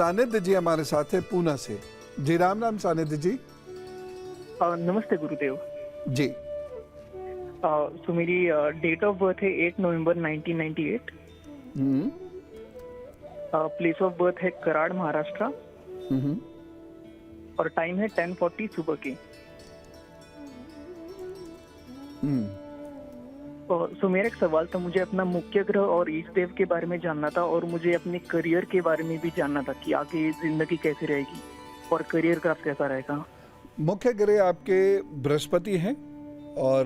सानिध्य जी हमारे साथ है पूना से। जी राम राम सानिध्य जी। नमस्ते गुरुदेव। जी सो मेरी डेट ऑफ बर्थ है 8 नवंबर 1998। हम्म प्लेस ऑफ बर्थ है कराड़, महाराष्ट्र। हम्म और टाइम है 10:40 सुबह की। हम्म सो मेरा एक सवाल था, मुझे अपना मुख्य ग्रह और इष्ट देव के बारे में जानना था, और मुझे अपने करियर के बारे में भी जानना था कि आगे जिंदगी कैसी रहेगी और करियर का कैसा रहेगा। मुख्य ग्रह आपके बृहस्पति हैं और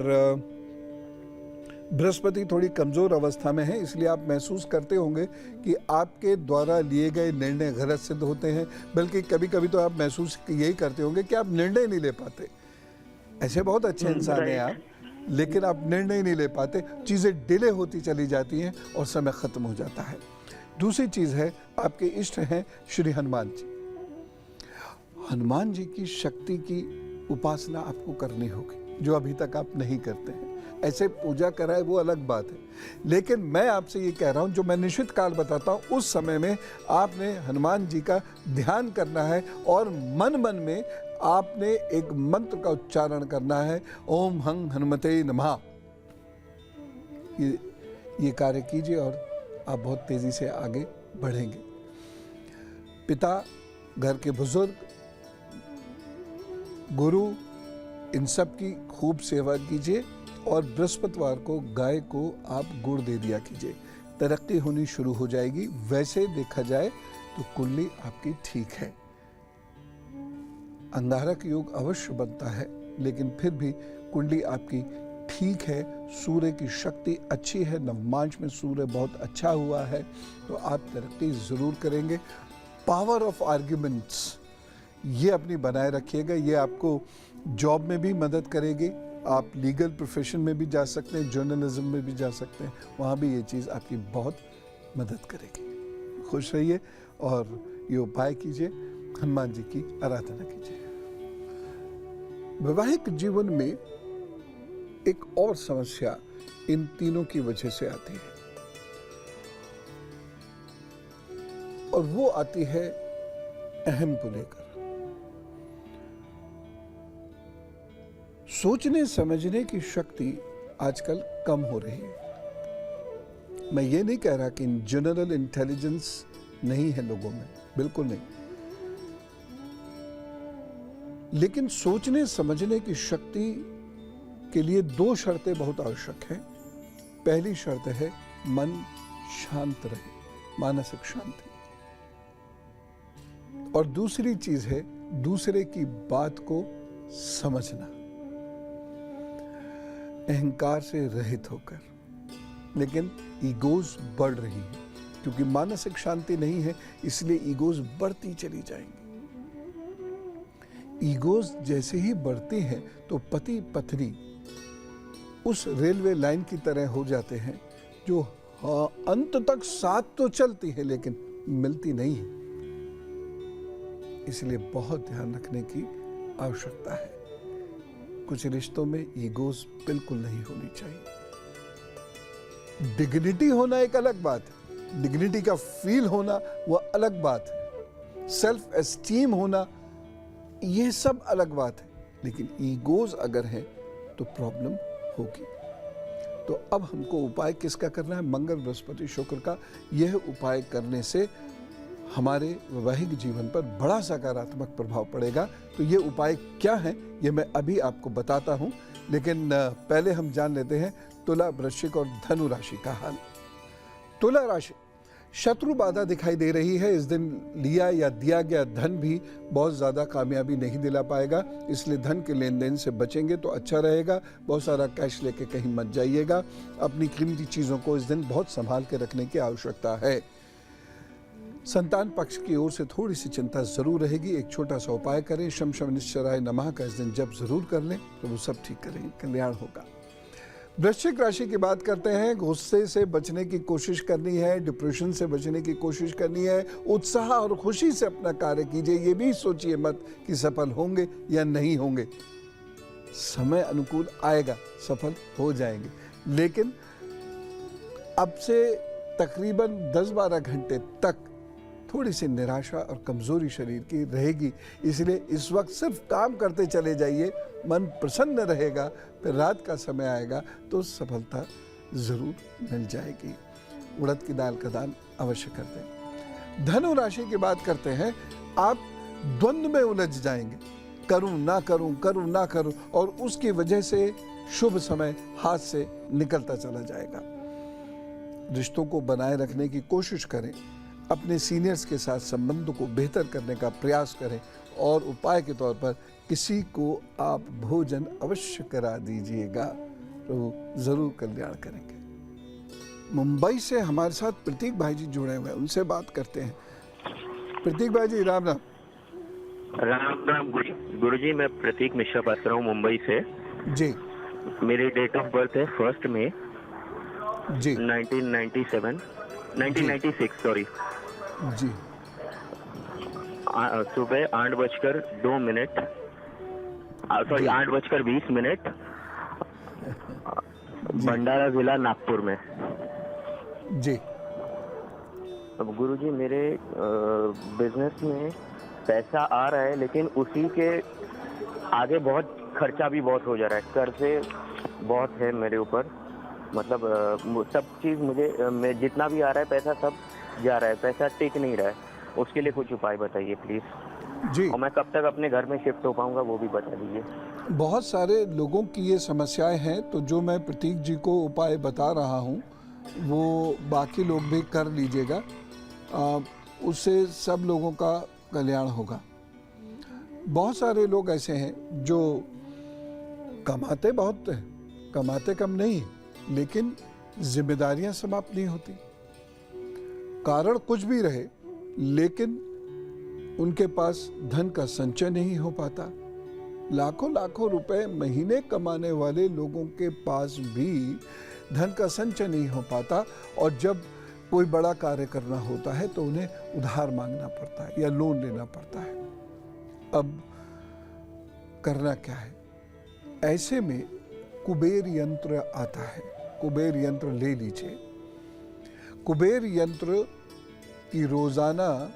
बृहस्पति थोड़ी कमजोर अवस्था में है, इसलिए आप महसूस करते होंगे कि आपके द्वारा लिए गए निर्णय गलत सिद्ध होते हैं। बल्कि कभी कभी तो आप महसूस यही करते होंगे कि आप निर्णय नहीं ले पाते। ऐसे बहुत अच्छे इंसान हैं आप, लेकिन आप निर्णय नहीं ले पाते, चीज़ें डिले होती चली जाती हैं और समय खत्म हो जाता है। दूसरी चीज़ है, आपके इष्ट हैं श्री हनुमान जी। हनुमान जी की शक्ति की उपासना आपको करनी होगी, जो अभी तक आप नहीं करते हैं। ऐसे पूजा कराए वो अलग बात है, लेकिन मैं आपसे ये कह रहा हूँ, जो मैं निश्चित काल बताता हूँ, उस समय में आपने हनुमान जी का ध्यान करना है और मन मन में आपने एक मंत्र का उच्चारण करना है, ओम हं हनुमते नमः। ये कार्य कीजिए और आप बहुत तेजी से आगे बढ़ेंगे। पिता, घर के बुजुर्ग, गुरु, इन सब की खूब सेवा कीजिए और बृहस्पतिवार को गाय को आप गुड़ दे दिया कीजिए। तरक्की होनी शुरू हो जाएगी। वैसे देखा जाए तो कुंडली आपकी ठीक है, अंगारक योग अवश्य बनता है, लेकिन फिर भी कुंडली आपकी ठीक है। सूर्य की शक्ति अच्छी है, नवमांश में सूर्य बहुत अच्छा हुआ है, तो आप तरक्की जरूर करेंगे। पावर ऑफ आर्ग्यूमेंट्स ये अपनी बनाए रखिएगा, ये आपको जॉब में भी मदद करेगी। आप लीगल प्रोफेशन में भी जा सकते हैं, जर्नलिज्म में भी जा सकते हैं, वहाँ भी ये चीज़ आपकी बहुत मदद करेगी। खुश रहिए और ये उपाय कीजिए, हनुमान जी की आराधना कीजिए। वैवाहिक जीवन में एक और समस्या इन तीनों की वजह से आती है, और वो आती है अहम को लेकर। सोचने समझने की शक्ति आजकल कम हो रही है। मैं ये नहीं कह रहा कि जनरल इंटेलिजेंस नहीं है लोगों में, बिल्कुल नहीं, लेकिन सोचने समझने की शक्ति के लिए दो शर्तें बहुत आवश्यक हैं। पहली शर्त है मन शांत रहे, मानसिक शांति, और दूसरी चीज है दूसरे की बात को समझना, अहंकार से रहित होकर। लेकिन ईगोज बढ़ रही है, क्योंकि मानसिक शांति नहीं है, इसलिए ईगोज बढ़ती चली जाएंगी। ईगोज जैसे ही बढ़ती हैं तो पति पत्नी उस रेलवे लाइन की तरह हो जाते हैं, जो अंत तक साथ तो चलती है लेकिन मिलती नहीं है। इसलिए बहुत ध्यान रखने की आवश्यकता है। कुछ रिश्तों में ईगोज बिल्कुल नहीं होनी चाहिए। डिग्निटी होना एक अलग बात है, डिग्निटी का फील होना वो अलग बात है, सेल्फ एस्टीम होना ये सब अलग बात है, लेकिन ईगोज अगर है तो प्रॉब्लम होगी। तो अब हमको उपाय किसका करना है? मंगल, बृहस्पति, शुक्र का। यह उपाय करने से हमारे वैवाहिक जीवन पर बड़ा सकारात्मक प्रभाव पड़ेगा। तो ये उपाय क्या है ये मैं अभी आपको बताता हूं, लेकिन पहले हम जान लेते हैं तुला, वृश्चिक और धनु राशि का हाल। तुला राशि, शत्रु बाधा दिखाई दे रही है। इस दिन लिया या दिया गया धन भी बहुत ज़्यादा कामयाबी नहीं दिला पाएगा, इसलिए धन के लेन देन से बचेंगे तो अच्छा रहेगा। बहुत सारा कैश लेके कहीं मत जाइएगा। अपनी कीमती चीज़ों को इस दिन बहुत संभाल के रखने की आवश्यकता है। संतान पक्ष की ओर से थोड़ी सी चिंता जरूर रहेगी। एक छोटा सा उपाय करें, शम शमनिश्चराय नमः का इस दिन जप जरूर कर लें तो वो सब ठीक करेंगे, कल्याण होगा। वृश्चिक राशि की बात करते हैं। गुस्से से बचने की कोशिश करनी है, डिप्रेशन से बचने की कोशिश करनी है। उत्साह और खुशी से अपना कार्य कीजिए। ये भी सोचिए मत कि सफल होंगे या नहीं होंगे, समय अनुकूल आएगा, सफल हो जाएंगे। लेकिन अब से तकरीबन 10-12 घंटे तक थोड़ी सी निराशा और कमज़ोरी शरीर की रहेगी। इसलिए इस वक्त सिर्फ काम करते चले जाइए, मन प्रसन्न रहेगा, फिर रात का समय आएगा तो सफलता ज़रूर मिल जाएगी। उड़द की दाल का दान अवश्य कर दें। धनु राशि की बात करते हैं। आप द्वंद्व में उलझ जाएंगे, करूं ना करूं, करूं ना करूं, और उसकी वजह से शुभ समय हाथ से निकलता चला जाएगा। रिश्तों को बनाए रखने की कोशिश करें, अपने सीनियर्स के साथ संबंधों को बेहतर करने का प्रयास करें, और उपाय के तौर पर किसी को आप भोजन अवश्य करा दीजिएगा, तो जरूर कल्याण करेंगे। मुंबई से हमारे साथ प्रतीक भाई जी जुड़े हुए हैं, उनसे बात करते हैं। प्रतीक भाई जी, राम राम। राम राम गुरु जी, मैं प्रतीक मिश्रा बात कर रहा हूँ मुंबई से जी। मेरी डेट ऑफ बर्थ है 1 मई जी 1996 सॉरी। जी। सुबह 8:02 सॉरी 8:20 भंडारा जिला नागपुर में। जी। अब गुरु जी, मेरे बिजनेस में पैसा आ रहा है, लेकिन उसी के आगे बहुत खर्चा भी बहुत हो जा रहा है। कर्जे बहुत है मेरे ऊपर, मतलब सब चीज़ मैं जितना भी आ रहा है पैसा सब जा रहा है, पैसा टिक नहीं रहा है। उसके लिए कुछ उपाय बताइए प्लीज़। जी। और मैं कब तक अपने घर में शिफ्ट हो पाऊंगा वो भी बता दीजिए। बहुत सारे लोगों की ये समस्याएं हैं, तो जो मैं प्रतीक जी को उपाय बता रहा हूँ वो बाकी लोग भी कर लीजिएगा, उससे सब लोगों का कल्याण होगा। बहुत सारे लोग ऐसे हैं जो कमाते बहुत हैं, कमाते कम नहीं, लेकिन जिम्मेदारियां समाप्त नहीं होती। कारण कुछ भी रहे, लेकिन उनके पास धन का संचय नहीं हो पाता। लाखों लाखों रुपए महीने कमाने वाले लोगों के पास भी धन का संचय नहीं हो पाता, और जब कोई बड़ा कार्य करना होता है तो उन्हें उधार मांगना पड़ता है या लोन लेना पड़ता है। अब करना क्या है? ऐसे में कुबेर यंत्र आता है, कुबेर यंत्र ले लीजिए। कुबेर यंत्र की रोजाना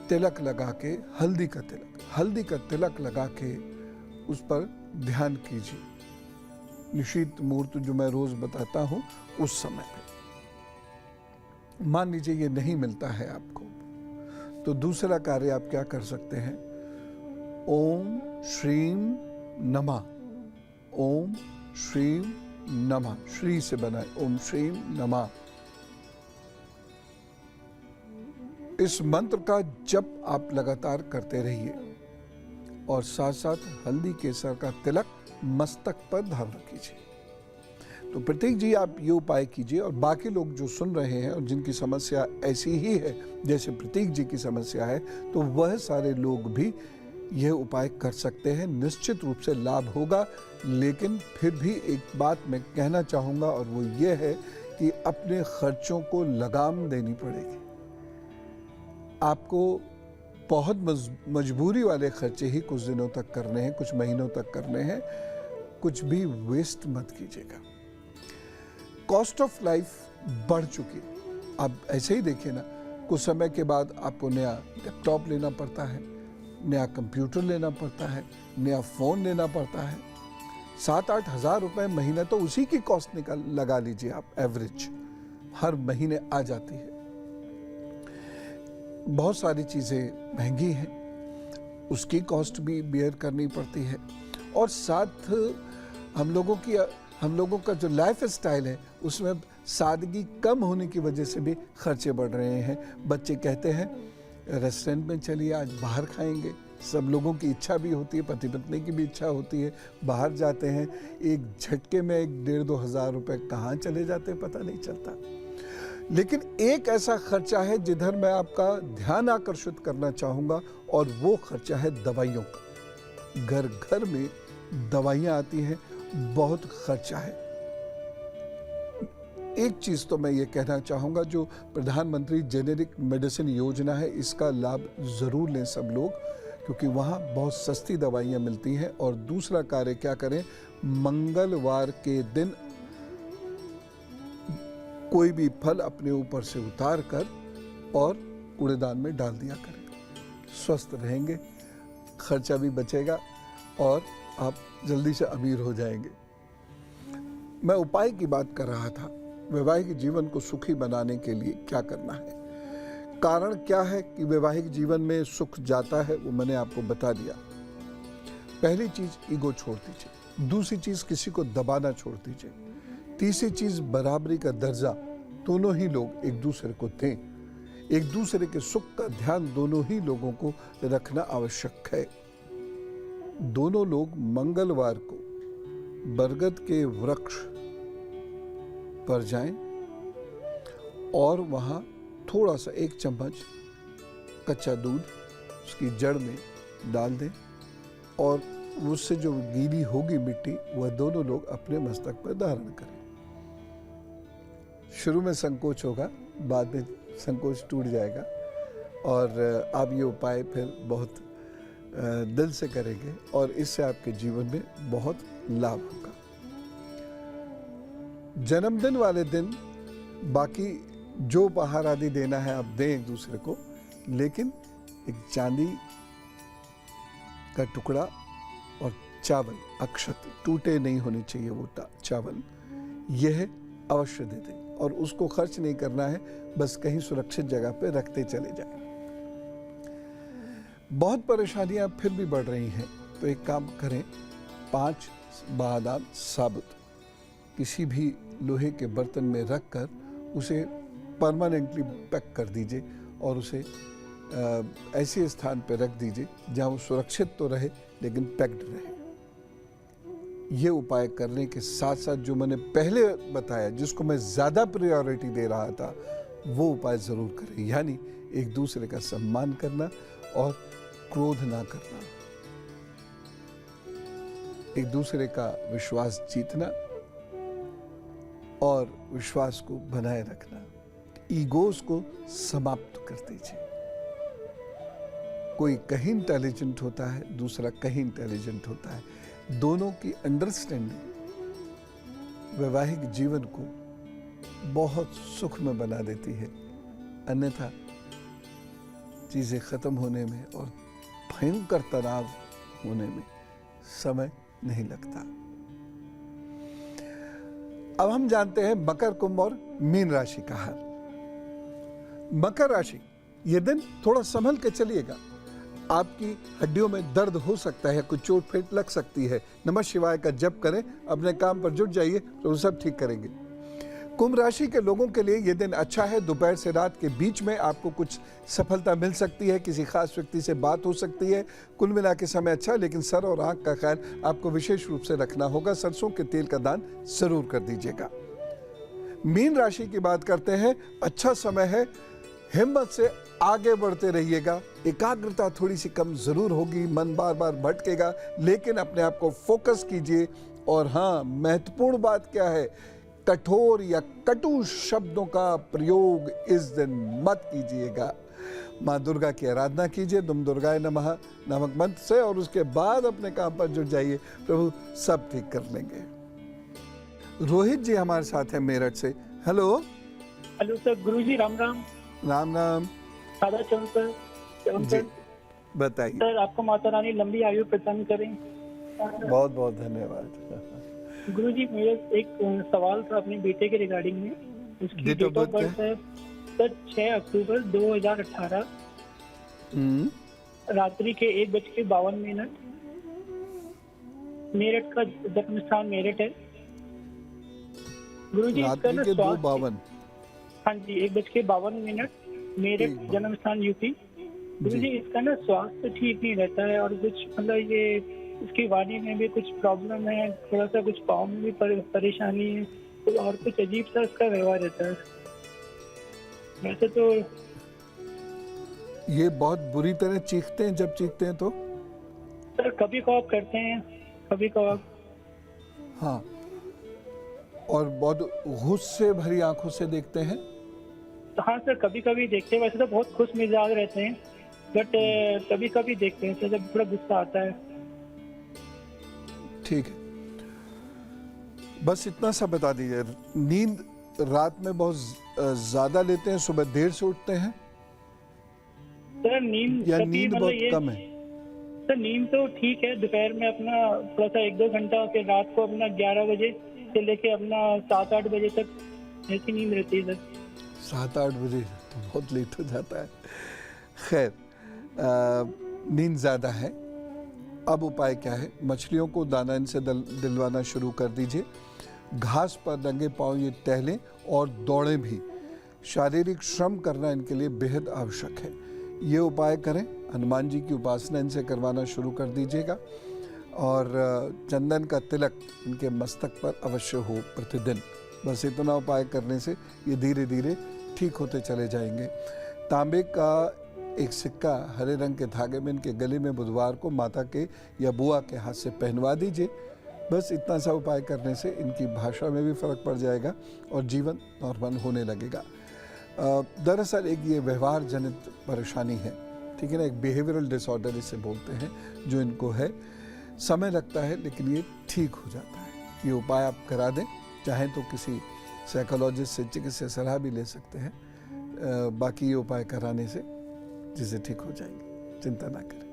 तिलक लगा के, हल्दी का तिलक लगा के उस पर ध्यान कीजिए। निश्चित मुहूर्त जो मैं रोज बताता हूं उस समय पे। मान लीजिए ये नहीं मिलता है आपको, तो दूसरा कार्य आप क्या कर सकते हैं? ओम श्रीम नमः, ओम श्रीम नमः, श्री से बनाए, ओम श्रीम नमः। इस मंत्र का जप आप लगातार करते रहिए, और साथ साथ हल्दी केसर का तिलक मस्तक पर धारण कीजिए। तो प्रतीक जी, आप ये उपाय कीजिए, और बाकी लोग जो सुन रहे हैं और जिनकी समस्या ऐसी ही है जैसे प्रतीक जी की समस्या है, तो वह सारे लोग भी यह उपाय कर सकते हैं। निश्चित रूप से लाभ होगा। लेकिन फिर भी एक बात मैं कहना चाहूँगा, और वो ये है कि अपने खर्चों को लगाम देनी पड़ेगी। आपको बहुत मजबूरी वाले खर्चे ही कुछ दिनों तक करने हैं, कुछ महीनों तक करने हैं। कुछ भी वेस्ट मत कीजिएगा। कॉस्ट ऑफ लाइफ बढ़ चुकी है। आप ऐसे ही देखिए ना, कुछ समय के बाद आपको नया लैपटॉप लेना पड़ता है, नया कंप्यूटर लेना पड़ता है, नया फ़ोन लेना पड़ता है। 7-8 हज़ार रुपये महीने तो उसी की कॉस्ट लगा लीजिए आप, एवरेज हर महीने आ जाती है। बहुत सारी चीज़ें महंगी हैं, उसकी कॉस्ट भी बेयर करनी पड़ती है। और साथ हम लोगों का जो लाइफ स्टाइल है उसमें सादगी कम होने की वजह से भी खर्चे बढ़ रहे हैं। बच्चे कहते हैं रेस्टोरेंट में चलिए, आज बाहर खाएंगे। सब लोगों की इच्छा भी होती है, पति पत्नी की भी इच्छा होती है, बाहर जाते हैं। एक झटके में 1-1.5-2 हज़ार रुपये कहाँ चले जाते हैं पता नहीं चलता। लेकिन एक ऐसा खर्चा है जिधर मैं आपका ध्यान आकर्षित करना चाहूँगा, और वो खर्चा है दवाइयों का। घर घर में दवाइयाँ आती हैं, बहुत खर्चा है। एक चीज़ तो मैं ये कहना चाहूँगा, जो प्रधानमंत्री जेनेरिक मेडिसिन योजना है, इसका लाभ ज़रूर लें सब लोग, क्योंकि वहाँ बहुत सस्ती दवाइयाँ मिलती हैं। और दूसरा कार्य क्या करें, मंगलवार के दिन कोई भी फल अपने ऊपर से उतार कर और कूड़ेदान में डाल दिया करें। स्वस्थ रहेंगे, खर्चा भी बचेगा और आप जल्दी से अमीर हो जाएंगे। मैं उपाय की बात कर रहा था, वैवाहिक जीवन को सुखी बनाने के लिए क्या करना है। कारण क्या है कि वैवाहिक जीवन में सुख जाता है, वो मैंने आपको बता दिया। पहली चीज ईगो छोड़ दीजिए, दूसरी चीज किसी को दबाना छोड़ दीजिए, तीसरी चीज बराबरी का दर्जा दोनों ही लोग एक दूसरे को दें। एक दूसरे के सुख का ध्यान दोनों ही लोगों को रखना आवश्यक है। दोनों लोग मंगलवार को बरगद के वृक्ष पर जाएं और वहां थोड़ा सा 1 चम्मच कच्चा दूध उसकी जड़ में डाल दें और उससे जो गीली होगी मिट्टी वह दोनों लोग अपने मस्तक पर धारण करें। शुरू में संकोच होगा, बाद में संकोच टूट जाएगा और आप ये उपाय फिर बहुत दिल से करेंगे और इससे आपके जीवन में बहुत लाभ होगा। जन्मदिन वाले दिन बाकी जो उपहार आदि देना है आप दें एक दूसरे को, लेकिन एक चांदी का टुकड़ा और चावल, अक्षत टूटे नहीं होने चाहिए वो चावल, यह अवश्य दे दें और उसको खर्च नहीं करना है, बस कहीं सुरक्षित जगह पे रखते चले जाएं। बहुत परेशानियां फिर भी बढ़ रही हैं तो एक काम करें, 5 बादाम साबुत किसी भी लोहे के बर्तन में रखकर उसे परमानेंटली पैक कर दीजिए और उसे ऐसे स्थान पर रख दीजिए जहां वो सुरक्षित तो रहे लेकिन पैक्ड रहे। ये उपाय करने के साथ साथ जो मैंने पहले बताया, जिसको मैं ज़्यादा प्रायोरिटी दे रहा था, वो उपाय ज़रूर करें, यानी एक दूसरे का सम्मान करना और क्रोध ना करना, एक दूसरे का विश्वास जीतना और विश्वास को बनाए रखना। ईगोस को समाप्त कर दीजिए। कोई कहीं इंटेलिजेंट होता है, दूसरा कहीं इंटेलिजेंट होता है, दोनों की अंडरस्टैंडिंग वैवाहिक जीवन को बहुत सुख में बना देती है। अन्यथा चीजें खत्म होने में और भयंकर तनाव होने में समय नहीं लगता। अब हम जानते हैं मकर, कुंभ और मीन राशि का हाल। मकर राशि, ये दिन थोड़ा संभल के चलिएगा। आपकी हड्डियों में दर्द हो सकता है, कुछ चोट फेंट लग सकती है। नमः शिवाय का जप करें, अपने काम पर जुट जाइए तो सब ठीक करेंगे। कुंभ राशि के लोगों के लिए यह दिन अच्छा है। दोपहर से रात के बीच में आपको कुछ सफलता मिल सकती है, किसी खास व्यक्ति से बात हो सकती है। कुल मिला के समय अच्छा, लेकिन सर और आंख का ख्याल आपको विशेष रूप से रखना होगा। सरसों के तेल का दान जरूर कर दीजिएगा। मीन राशि की बात करते हैं, अच्छा समय है, हिम्मत से आगे बढ़ते रहिएगा। एकाग्रता थोड़ी सी कम जरूर होगी, मन बार बार भटकेगा, लेकिन अपने आप को फोकस कीजिए। और हाँ, महत्वपूर्ण बात क्या है, कठोर या कटु शब्दों का प्रयोग इस दिन मत कीजिएगा। माँ दुर्गा की आराधना कीजिए, दुम दुर्गाय नमः नामक मंत्र से, और उसके बाद अपने काम पर जुट जाइए, प्रभु सब ठीक कर लेंगे। रोहित जी हमारे साथ हैं मेरठ से। Hello. Hello sir. Guruji Ram Ram. Ram Ram. Radha Charan sir. बताइए सर, आपको माता रानी लंबी आयु प्रदान करें। बहुत बहुत धन्यवाद। गुरुजी, मेरा एक सवाल था अपने बेटे के रिगार्डिंग में। उसकी डेट ऑफ बर्थ है सर 6 अक्टूबर 2018, रात्रि के 1:52। मेरठ का जन्म स्थान मेरठ है गुरुजी। रात्रि के 2:52। हाँ जी, 1:52, मेरठ जन्म स्थान यूपी। गुरुजी, इसका ना स्वास्थ्य ठीक नहीं रहता है और कुछ मतलब ये इसकी वाणी में भी कुछ प्रॉब्लम है, थोड़ा सा कुछ पाँव में भी परेशानी है और कुछ अजीब सा इसका व्यवहार रहता है। वैसे तो ये बहुत बुरी तरह चीखते हैं, जब चीखते हैं तो सर कभी कभार करते हैं, कभी कभार। हाँ, और बहुत गुस्से भरी आंखों से देखते हैं। हाँ सर, कभी कभी देखते हैं। वैसे तो बहुत खुश मिजाज रहते हैं, बट कभी कभी देखते हैं सर जब थोड़ा गुस्सा आता है। ठीक है, बस इतना सा बता दीजिए। नींद रात में बहुत ज्यादा लेते हैं, सुबह देर से उठते हैं? सर नींद या कभी नींद मतलब बहुत ये कम है? सर नींद तो ठीक है, दोपहर में अपना थोड़ा सा 1-2 घंटा, फिर रात को अपना 11 बजे से लेके अपना 7-8 बजे तक ऐसी नींद रहती है सर। 7-8 बजे तो बहुत लेट हो जाता है। खैर, नींद ज़्यादा है। अब उपाय क्या है? मछलियों को दाना इनसे दिलवाना शुरू कर दीजिए। घास पर नंगे पांव ये टहलें और दौड़ें भी। शारीरिक श्रम करना इनके लिए बेहद आवश्यक है। ये उपाय करें। हनुमान जी की उपासना इनसे करवाना शुरू कर दीजिएगा और चंदन का तिलक इनके मस्तक पर अवश्य हो प्रतिदिन। बस इतना उपाय करने से ये धीरे धीरे ठीक होते चले जाएंगे। तांबे का एक सिक्का हरे रंग के धागे में इनके गले में बुधवार को माता के या बुआ के हाथ से पहनवा दीजिए। बस इतना सा उपाय करने से इनकी भाषा में भी फर्क पड़ जाएगा और जीवन नॉर्मल होने लगेगा। दरअसल एक ये व्यवहार जनित परेशानी है, ठीक है ना, एक बिहेवियरल डिसऑर्डर इसे बोलते हैं जो इनको है। समय लगता है लेकिन ये ठीक हो जाता है। ये उपाय आप करा दें, चाहें तो किसी साइकोलॉजिस्ट से चिकित्सा सलाह भी ले सकते हैं। बाकी ये उपाय कराने से जिसे ठीक हो जाएंगे, चिंता ना करें।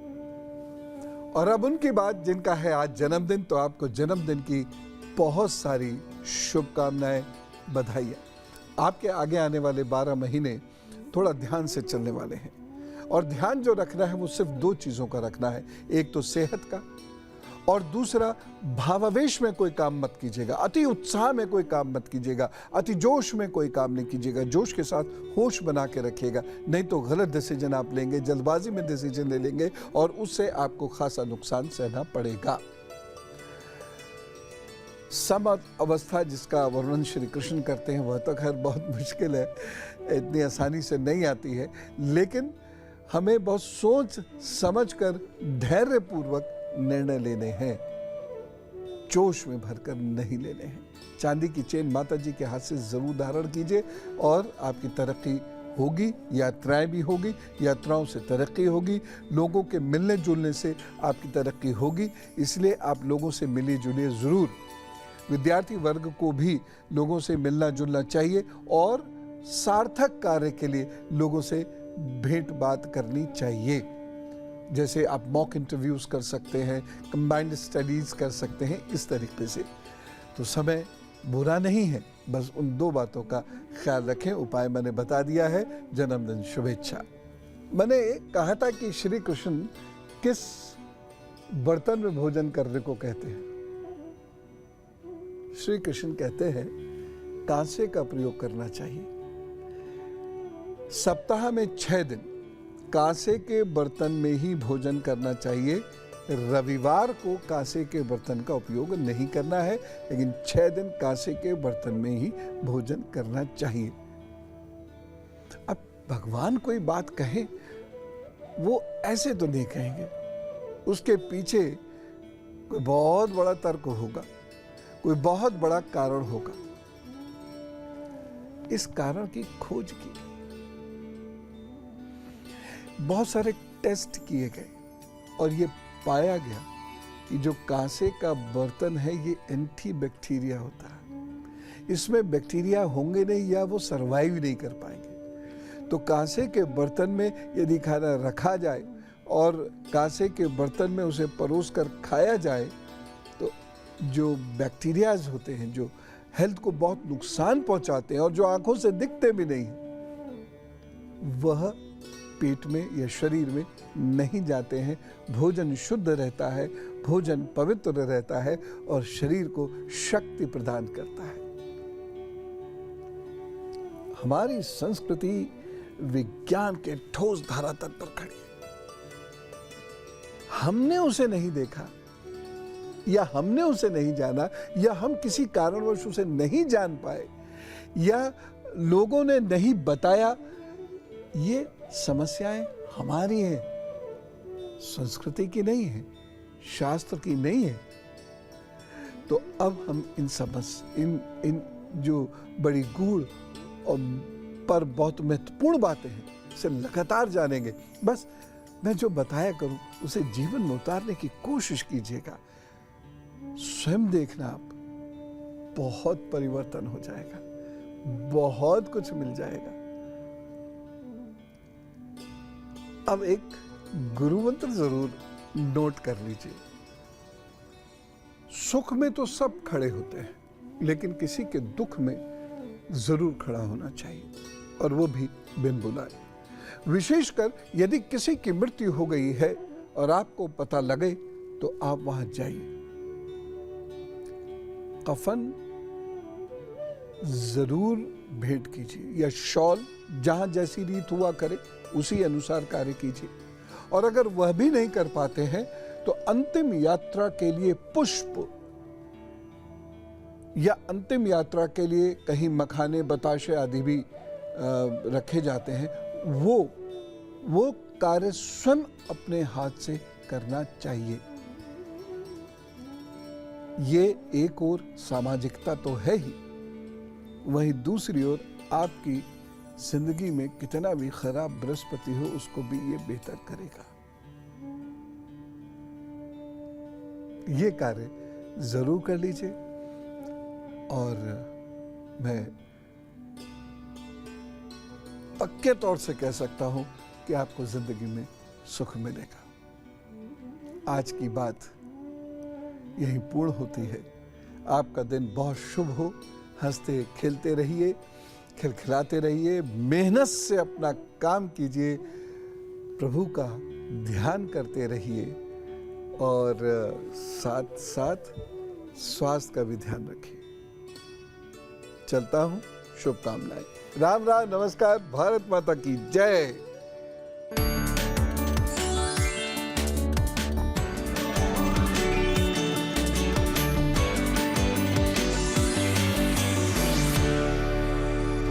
और अब उनकी बात जिनका है आज जन्मदिन, तो आपको जन्मदिन की बहुत सारी शुभकामनाएं, बधाइयाँ। आपके आगे आने वाले 12 महीने थोड़ा ध्यान से चलने वाले हैं और ध्यान जो रखना है वो सिर्फ 2 चीज़ों का रखना है। एक तो सेहत का और दूसरा भावावेश में कोई काम मत कीजिएगा, अति उत्साह में कोई काम मत कीजिएगा, अति जोश में कोई काम नहीं कीजिएगा। जोश के साथ होश बना के रखिएगा, नहीं तो गलत डिसीजन आप लेंगे, जल्दबाजी में डिसीजन ले लेंगे और उससे आपको खासा नुकसान सहना पड़ेगा। सम अवस्था जिसका वर्णन श्री कृष्ण करते हैं वह तो खैर बहुत मुश्किल है, इतनी आसानी से नहीं आती है, लेकिन हमें बहुत सोच समझ कर धैर्यपूर्वक निर्णय लेने हैं, जोश में भरकर नहीं लेने हैं। चांदी की चेन माता जी के हाथ से जरूर धारण कीजिए और आपकी तरक्की होगी, यात्राएं भी होगी, यात्राओं से तरक्की होगी, लोगों के मिलने जुलने से आपकी तरक्की होगी। इसलिए आप लोगों से मिलिए जुलिए ज़रूर। विद्यार्थी वर्ग को भी लोगों से मिलना जुलना चाहिए और सार्थक कार्य के लिए लोगों से भेंट बात करनी चाहिए। जैसे आप मॉक इंटरव्यूज कर सकते हैं, कंबाइंड स्टडीज कर सकते हैं, इस तरीके से। तो समय बुरा नहीं है, बस उन 2 बातों का ख्याल रखें। उपाय मैंने बता दिया है। जन्मदिन शुभेच्छा। मैंने कहा था कि श्री कृष्ण किस बर्तन में भोजन करने को कहते हैं। श्री कृष्ण कहते हैं कांसे का प्रयोग करना चाहिए। सप्ताह में 6 दिन कांसे के बर्तन में ही भोजन करना चाहिए। रविवार को कांसे के बर्तन का उपयोग नहीं करना है, लेकिन 6 दिन कांसे के बर्तन में ही भोजन करना चाहिए। अब भगवान कोई बात कहे, वो ऐसे तो नहीं कहेंगे, उसके पीछे कोई बहुत बड़ा तर्क होगा, कोई बहुत बड़ा कारण होगा। इस कारण की खोज की, बहुत सारे टेस्ट किए गए और ये पाया गया कि जो कांसे का बर्तन है ये एंटी बैक्टीरिया होता है। इसमें बैक्टीरिया होंगे नहीं या वो सरवाइव नहीं कर पाएंगे। तो कांसे के बर्तन में यदि खाना रखा जाए और कांसे के बर्तन में उसे परोस कर खाया जाए तो जो बैक्टीरियाज होते हैं जो हेल्थ को बहुत नुकसान पहुंचाते हैं और जो आंखों से दिखते भी नहीं, वह पेट में या शरीर में नहीं जाते हैं। भोजन शुद्ध रहता है, भोजन पवित्र रहता है और शरीर को शक्ति प्रदान करता है। हमारी संस्कृति विज्ञान के ठोस धरातल पर खड़ी है। हमने उसे नहीं देखा या हमने उसे नहीं जाना या हम किसी कारणवश उसे नहीं जान पाए या लोगों ने नहीं बताया, ये समस्याएं हमारी हैं, संस्कृति की नहीं है, शास्त्र की नहीं है। तो अब हम इन जो बड़ी गूढ़ और पर बहुत महत्वपूर्ण बातें हैं इसे लगातार जानेंगे। बस मैं जो बताया करूं उसे जीवन में उतारने की कोशिश कीजिएगा। स्वयं देखना, आप बहुत परिवर्तन हो जाएगा, बहुत कुछ मिल जाएगा। अब एक गुरु मंत्र जरूर नोट कर लीजिए। सुख में तो सब खड़े होते हैं, लेकिन किसी के दुख में जरूर खड़ा होना चाहिए, और वो भी बिन बुलाए। विशेषकर यदि किसी की मृत्यु हो गई है और आपको पता लगे तो आप वहां जाइए। कफन जरूर भेंट कीजिए या शॉल, जहां जैसी रीत हुआ करे उसी अनुसार कार्य कीजिए। और अगर वह भी नहीं कर पाते हैं तो अंतिम यात्रा के लिए पुष्प या अंतिम यात्रा के लिए कहीं मखाने, बताशे आदि भी रखे जाते हैं। वो कार्य स्वयं अपने हाथ से करना चाहिए। ये एक ओर सामाजिकता तो है ही, वहीं दूसरी ओर आपकी जिंदगी में कितना भी खराब बृहस्पति हो उसको भी ये बेहतर करेगा। ये कार्य जरूर कर लीजिए, और मैं पक्के तौर से कह सकता हूं कि आपको जिंदगी में सुख मिलेगा। आज की बात यही पूर्ण होती है। आपका दिन बहुत शुभ हो। हंसते खेलते रहिए, खिलखिलाते रहिए, मेहनत से अपना काम कीजिए, प्रभु का ध्यान करते रहिए, और साथ साथ स्वास्थ्य का भी ध्यान रखिए। चलता हूं, शुभकामनाएं। राम राम, नमस्कार, भारत माता की जय।